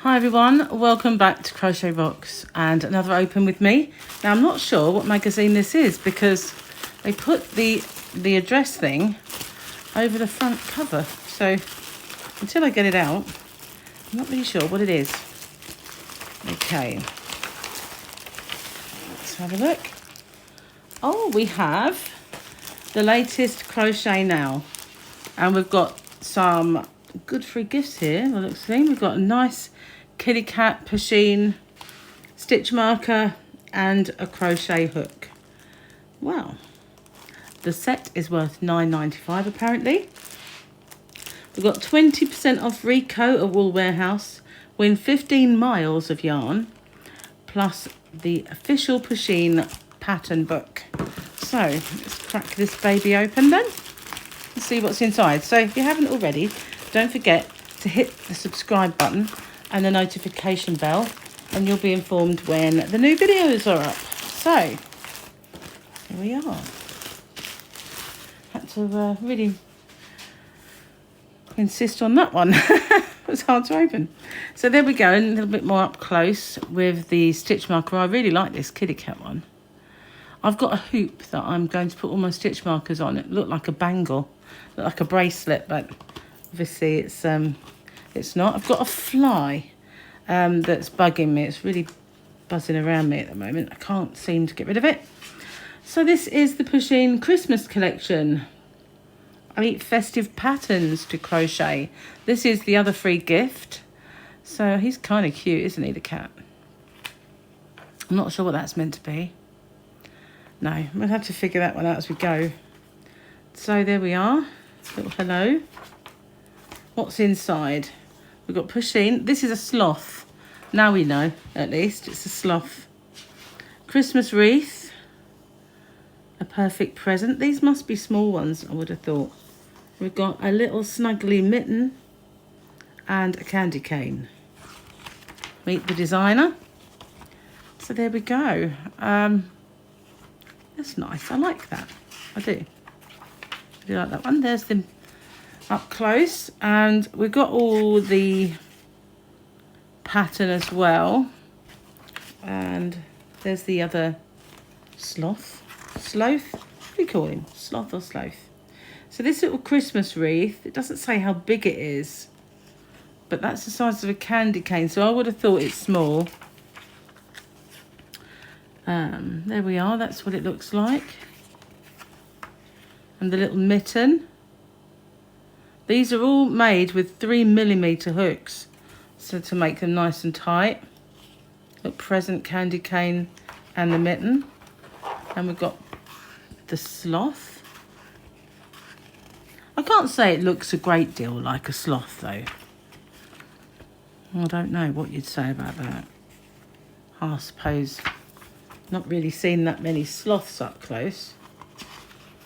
Hi everyone, welcome back to Crochet Rocks and another open with me. Now I'm not sure what magazine this is because they put the address thing over the front cover. So until I get it out, I'm not really sure what it is. Okay, let's have a look. Oh, we have the latest Crochet Now. And we've got some good free gifts here. Well, looks like we've got a nice kitty cat Pusheen stitch marker and a crochet hook. Wow. The set is worth $9.95 apparently. We've got 20% off Rico at Wool Warehouse. Win 15 miles of yarn plus the official Pusheen pattern book. So let's crack this baby open then. Let's see what's inside. So if you haven't already, don't forget to hit the subscribe button and the notification bell and you'll be informed when the new videos are up. So here we are. Had to really insist on that one. It was hard to open. So there we go, a little bit more up close with the stitch marker. I really like this kitty cat one. I've got a hoop that I'm going to put all my stitch markers on. It looked like a bangle, looked like a bracelet, but obviously it's not. I've got a fly that's bugging me. It's really buzzing around me at the moment. I can't seem to get rid of it. So this is the Pusheen Christmas collection. 8 festive patterns to crochet. This is the other free gift. So he's kind of cute, isn't he, the cat? I'm not sure what that's meant to be. No, we'll have to figure that one out as we go. So there we are. Little hello. What's inside? We've got Pusheen. This is a sloth. Now we know, at least. It's a sloth. Christmas wreath. A perfect present. These must be small ones, I would have thought. We've got a little snuggly mitten and a candy cane. Meet the designer. So there we go. That's nice. I like that. I do. I do like that one. There's them up close. And we've got all the pattern as well. And there's the other sloth. Sloth? What do you call him? Sloth or sloth? So this little Christmas wreath, it doesn't say how big it is. But that's the size of a candy cane. So I would have thought it's small. There we are, that's what it looks like. And the little mitten. These are all made with 3mm hooks, so to make them nice and tight. Look, present, candy cane and the mitten. And we've got the sloth. I can't say it looks a great deal like a sloth though. I don't know what you'd say about that. I suppose not really seen that many sloths up close.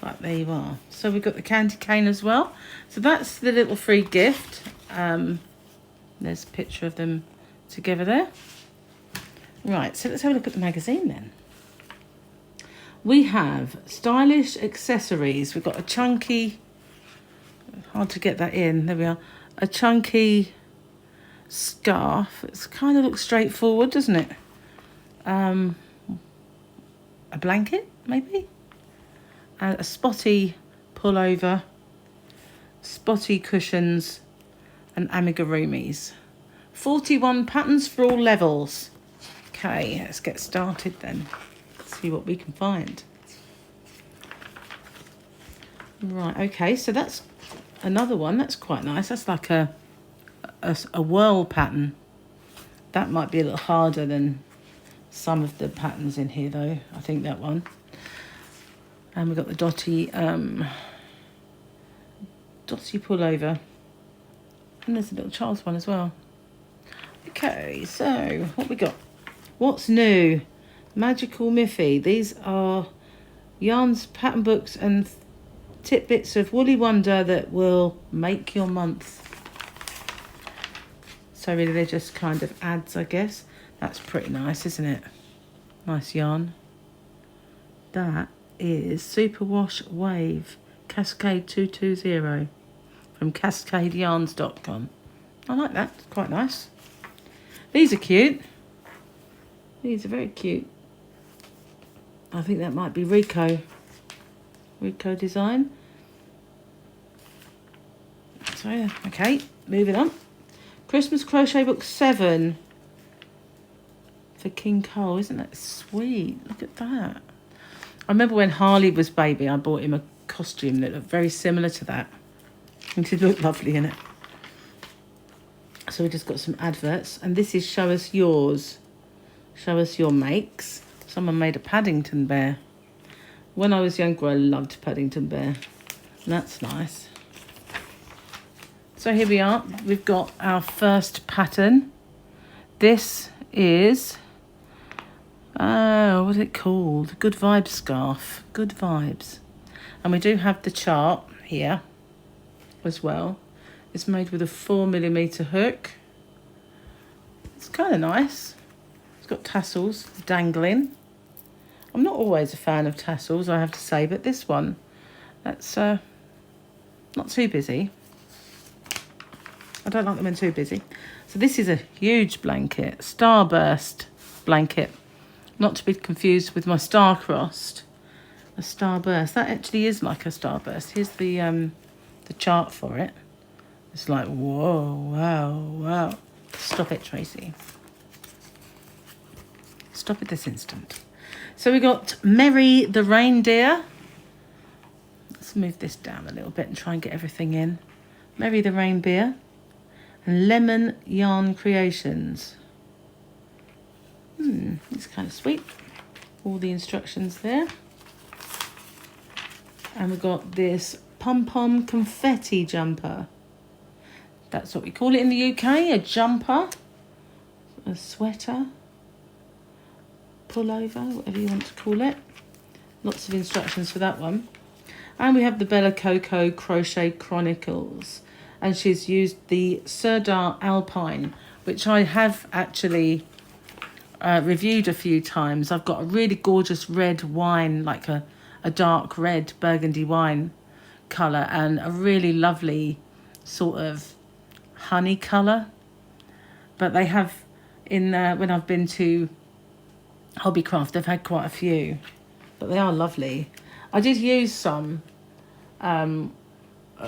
But there you are. So we've got the candy cane as well. So that's the little free gift. There's a picture of them together there. Right, so let's have a look at the magazine then. We have stylish accessories. We've got a chunky, hard to get that in, there we are. A chunky scarf. It kind of looks straightforward, doesn't it? A blanket, maybe? And a spotty pullover, spotty cushions, and amigurumis. 41 patterns for all levels. Okay, let's get started then. Let's see what we can find. Right, okay, so that's another one. That's quite nice. That's like a whirl pattern. That might be a little harder than some of the patterns in here though. I think that one. And we've got the dotty pullover. And there's a little child's one as well. Okay, so what we got? What's new? Magical Miffy. These are yarns, pattern books and tidbits of woolly wonder that will make your month. So really they're just kind of ads, I guess. That's pretty nice, isn't it? Nice yarn. That is Superwash Wave Cascade 220 from cascadeyarns.com. I like that, it's quite nice. These are cute. These are very cute. I think that might be Rico design. So yeah, okay, moving on. Christmas Crochet Book 7 for King Cole. Isn't that sweet? Look at that. I remember when Harley was baby, I bought him a costume that looked very similar to that. And it looked lovely in it. So we just got some adverts. And this is Show Us Yours. Show Us Your Makes. Someone made a Paddington Bear. When I was younger, I loved Paddington Bear. That's nice. So here we are. We've got our first pattern. This is, what's it called? Good Vibes Scarf. Good Vibes. And we do have the chart here as well. It's made with a 4mm hook. It's kind of nice. It's got tassels dangling. I'm not always a fan of tassels, I have to say, but this one, that's not too busy. I don't like them when too busy. So this is a huge blanket, Starburst blanket. Not to be confused with my Star-Crossed. A Starburst. That actually is like a Starburst. Here's the chart for it. It's like, whoa, wow, wow. Stop it, Tracy. Stop it this instant. So we got Merry the Reindeer. Let's move this down a little bit and try and get everything in. Merry the Reindeer. And Lemon Yarn Creations. It's kind of sweet. All the instructions there. And we've got this pom-pom confetti jumper. That's what we call it in the UK, a jumper, a sweater, pullover, whatever you want to call it. Lots of instructions for that one. And we have the Bella Coco Crochet Chronicles. And she's used the Serdar Alpine, which I have actually reviewed a few times. I've got a really gorgeous red wine, like a dark red burgundy wine colour, and a really lovely sort of honey colour. But they have, when I've been to Hobbycraft, they've had quite a few. But they are lovely. I did use some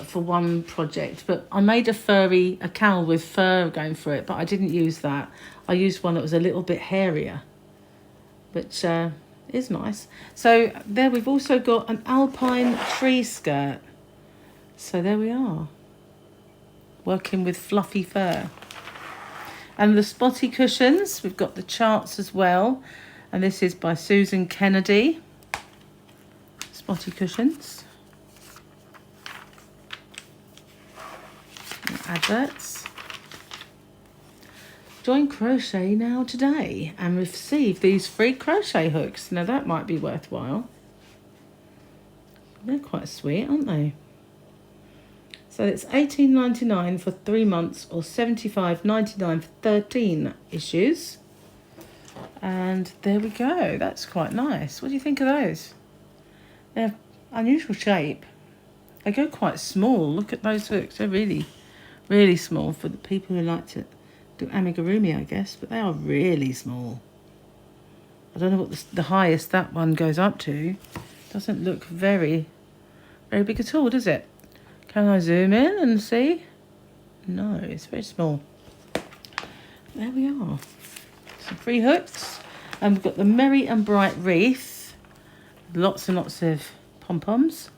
for one project, but I made a cowl with fur going through it, but I didn't use that. I used one that was a little bit hairier, which is nice. So there we've also got an alpine tree skirt. So there we are, working with fluffy fur. And the spotty cushions, we've got the charts as well. And this is by Susan Kennedy. Spotty cushions. Adverts. Join Crochet Now today and receive these free crochet hooks. Now that might be worthwhile. They're quite sweet, aren't they? So it's $18.99 for 3 months or $75.99 for 13 issues. And there we go. That's quite nice. What do you think of those? They're unusual shape. They go quite small. Look at those hooks. They're really, really small for the people who like to do amigurumi, I guess. But they are really small. I don't know what the highest that one goes up to. Doesn't look very, very big at all, does it? Can I zoom in and see? No, it's very small. There we are. Some free hooks. And we've got the Merry and Bright wreath. Lots and lots of pom-poms.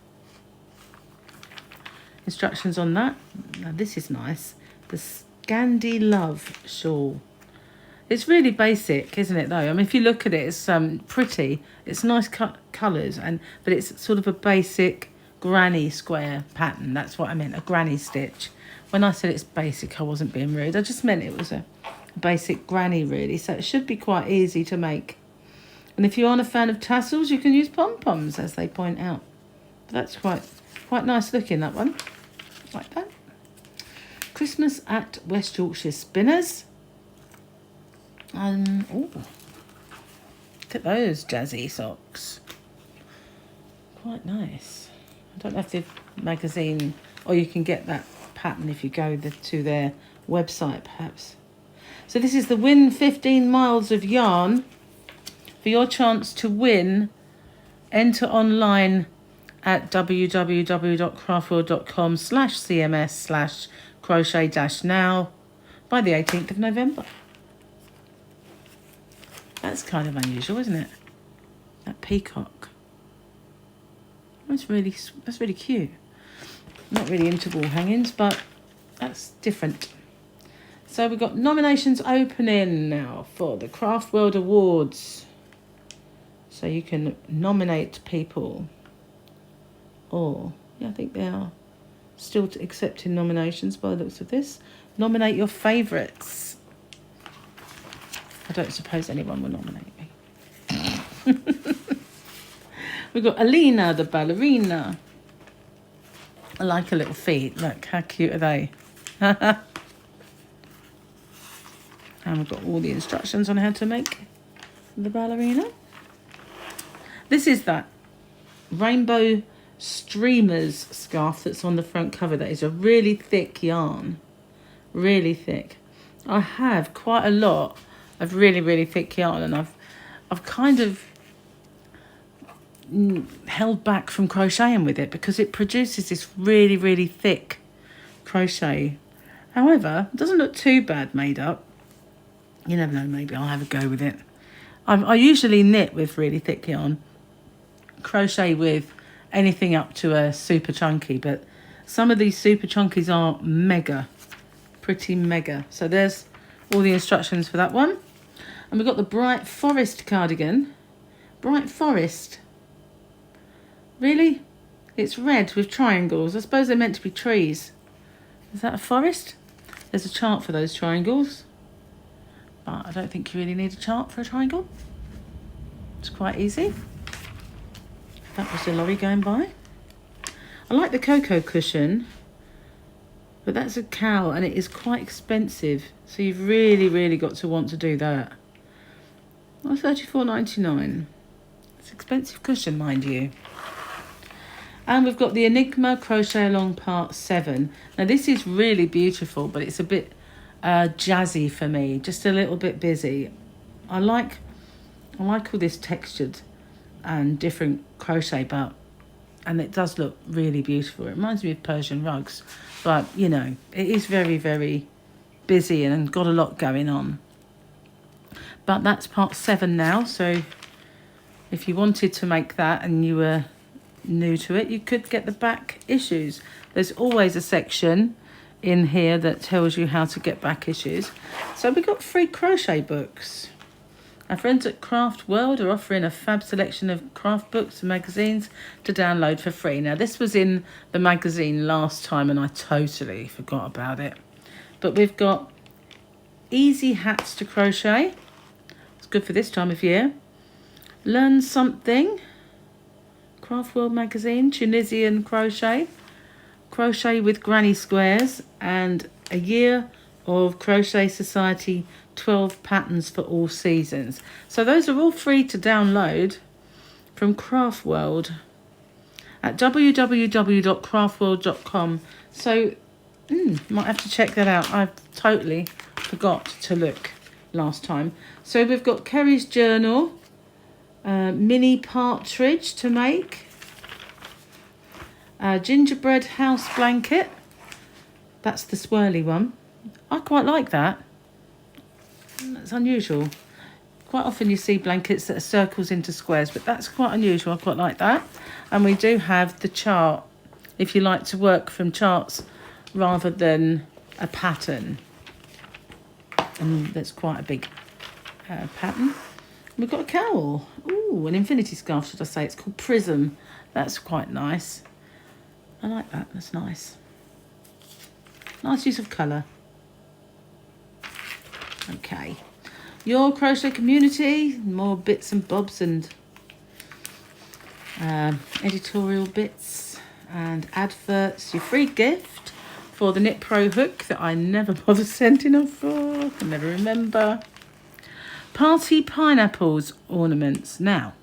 Instructions on that. Now this is nice. The Scandi Love shawl. It's really basic, isn't it, though? I mean, if you look at it, it's pretty. It's nice colours, but it's sort of a basic granny square pattern. That's what I meant, a granny stitch. When I said it's basic, I wasn't being rude. I just meant it was a basic granny, really. So it should be quite easy to make. And if you aren't a fan of tassels, you can use pom-poms, as they point out. But that's quite nice looking, that one. Like that. Christmas at West Yorkshire Spinners. Ooh, look at those jazzy socks. Quite nice. I don't know if the magazine, or you can get that pattern if you go to their website, perhaps. So this is the win 15 miles of yarn. For your chance to win, enter online at www.craftworld.com/cms/crochet-now by the 18th of November. That's kind of unusual, isn't it? That peacock. That's really cute. Not really into wall hangings, but that's different. So we've got nominations opening now for the Craft World Awards. So you can nominate people. Or, yeah, I think they are still accepting nominations by the looks of this. Nominate your favourites. I don't suppose anyone will nominate me. We've got Alina the ballerina. I like her little feet. Look, how cute are they? And we've got all the instructions on how to make the ballerina. This is that rainbow streamers scarf that's on the front cover. That is a really thick yarn. Really thick. I have quite a lot of really thick yarn, and I've kind of held back from crocheting with it because it produces this really thick crochet. However, it doesn't look too bad made up. You never know, maybe I'll have a go with it. I usually knit with really thick yarn, crochet with anything up to a super chunky, but some of these super chunkies are mega, pretty mega. So there's all the instructions for that one. And we've got the Bright Forest cardigan. Bright Forest. Really? It's red with triangles. I suppose they're meant to be trees. Is that a forest? There's a chart for those triangles. But I don't think you really need a chart for a triangle. It's quite easy. That was the lorry going by. I like the cocoa cushion, but that's a cow and it is quite expensive. So you've really got to want to do that. Oh, $34.99. It's an expensive cushion, mind you. And we've got the Enigma Crochet Along Part 7. Now this is really beautiful, but it's a bit jazzy for me, just a little bit busy. I like all this textured and different crochet, and it does look really beautiful. It reminds me of Persian rugs, but you know, it is very busy and got a lot going on. But that's part 7 now, so if you wanted to make that and you were new to it, you could get the back issues. There's always a section in here that tells you how to get back issues. So we got free crochet books. Our friends at Craft World are offering a fab selection of craft books and magazines to download for free. Now this was in the magazine last time and I totally forgot about it. But we've got easy hats to crochet. It's good for this time of year. Learn something. Craft World magazine, Tunisian crochet, crochet with granny squares, and a year of Crochet Society 12 patterns for all seasons. So those are all free to download from Craft World at www.craftworld.com. So might have to check that out. I totally forgot to look last time. So we've got Kerry's journal, mini partridge to make, gingerbread house blanket. That's the swirly one. I quite like that. That's unusual. Quite often you see blankets that are circles into squares, but that's quite unusual. I quite like that. And we do have the chart, if you like to work from charts rather than a pattern. And that's quite a big pattern. We've got a cowl. Ooh, an infinity scarf, should I say. It's called Prism. That's quite nice. I like that. That's nice. Nice use of colour. Okay. Your crochet community. More bits and bobs and editorial bits and adverts. Your free gift for the Knit Pro hook that I never bother sending off for. I can never remember. Party pineapples ornaments. Now,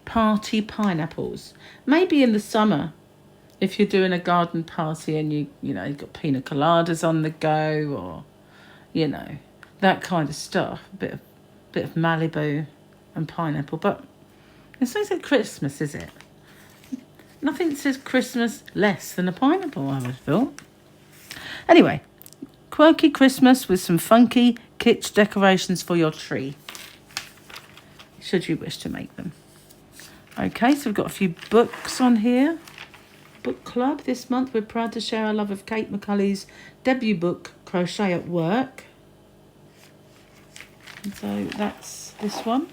party pineapples. Maybe in the summer, if you're doing a garden party and you've got pina coladas on the go, or you know, that kind of stuff. A bit of Malibu and pineapple. But it's not like Christmas, is it? Nothing says Christmas less than a pineapple, I would have thought. Anyway, quirky Christmas with some funky kitsch decorations for your tree, should you wish to make them. Okay, so we've got a few books on here. Book club this month. We're proud to share our love of Kate McCulley's debut book, Crochet at Work. And so that's this one.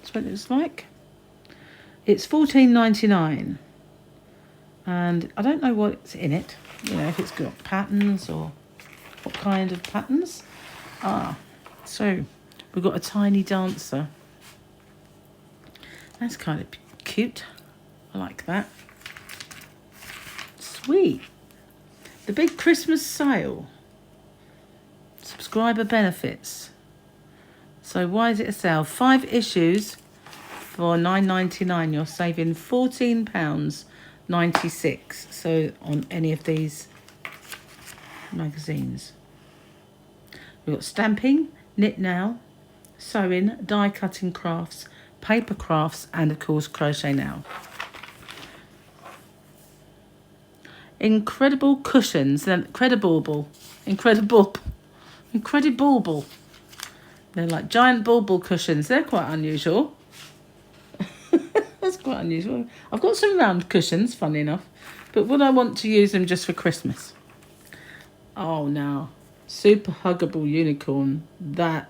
That's what it looks like. It's $14.99. And I don't know what's in it. You know, if it's got patterns or what kind of patterns. So we've got a tiny dancer. That's kind of cute. I like that. Sweet. The big Christmas sale. Subscriber benefits. So why is it a sale? 5 issues for $9.99. You're saving £14.96. So on any of these magazines. We've got stamping, knit now, sewing, die cutting crafts, paper crafts, and of course crochet now. Incredible cushions, incredible. They're like giant bauble cushions. They're quite unusual. That's quite unusual. I've got some round cushions, funny enough, but would I want to use them just for Christmas? Oh, now, super huggable unicorn. That,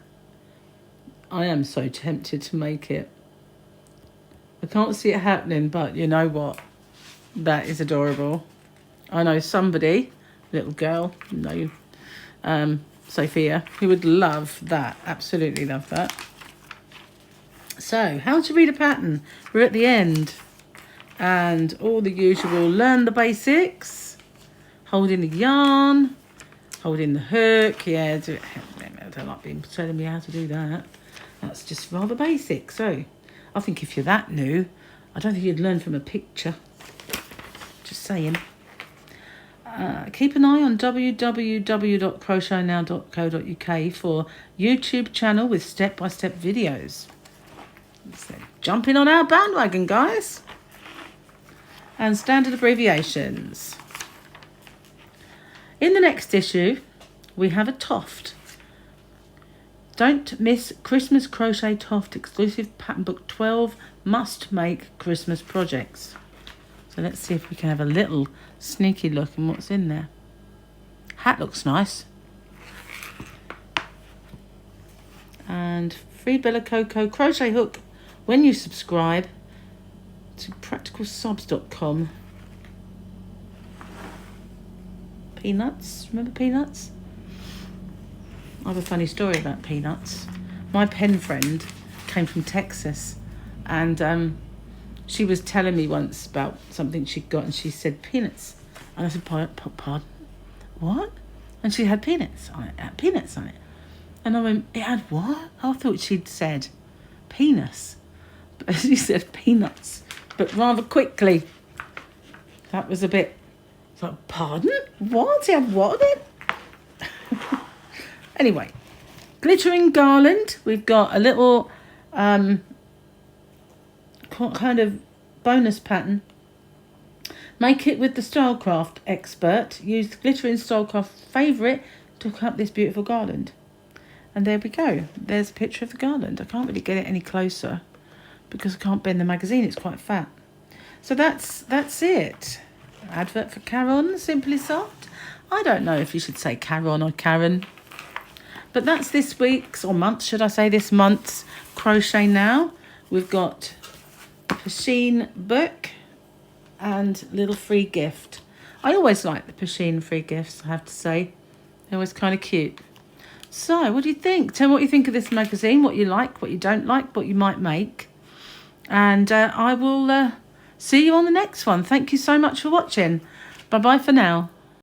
I am so tempted to make it. I can't see it happening, but you know what? That is adorable. I know somebody, little girl, Sophia, who would love that. Absolutely love that. So, how to read a pattern. We're at the end. And all the usual, learn the basics. Holding the yarn. Holding the hook. Yeah, I don't like being telling me how to do that. That's just rather basic. So, I think if you're that new, I don't think you'd learn from a picture. Just saying. Keep an eye on www.crochetnow.co.uk for YouTube channel with step-by-step videos. So, jumping on our bandwagon, guys. And standard abbreviations. In the next issue, we have a Toft. Don't miss Christmas Crochet Toft exclusive pattern book 12 must make Christmas projects. So let's see if we can have a little sneaky look at what's in there. Hat looks nice. And free Coco crochet hook when you subscribe to practicalsobs.com. Peanuts, remember Peanuts? I have a funny story about Peanuts. My pen friend came from Texas, and she was telling me once about something she'd got, and she said peanuts. And I said, pardon? What? And she had peanuts on it. And I went, it had what? I thought she'd said penis. But she said peanuts, but rather quickly. That was a bit, it's like, pardon? What? It had what in it? Anyway, glittering garland. We've got a little kind of bonus pattern. Make it with the Stylecraft expert. Use the glittering Stylecraft favourite to cut this beautiful garland. And there we go. There's a picture of the garland. I can't really get it any closer because I can't bend the magazine. It's quite fat. So that's it. Advert for Caron, Simply Soft. I don't know if you should say Caron or Karen. But that's this week's, or month, should I say, this month's Crochet Now. We've got a Pusheen book and little free gift. I always like the Pusheen free gifts, I have to say. They're always kind of cute. So, what do you think? Tell me what you think of this magazine, what you like, what you don't like, what you might make. And I will see you on the next one. Thank you so much for watching. Bye-bye for now.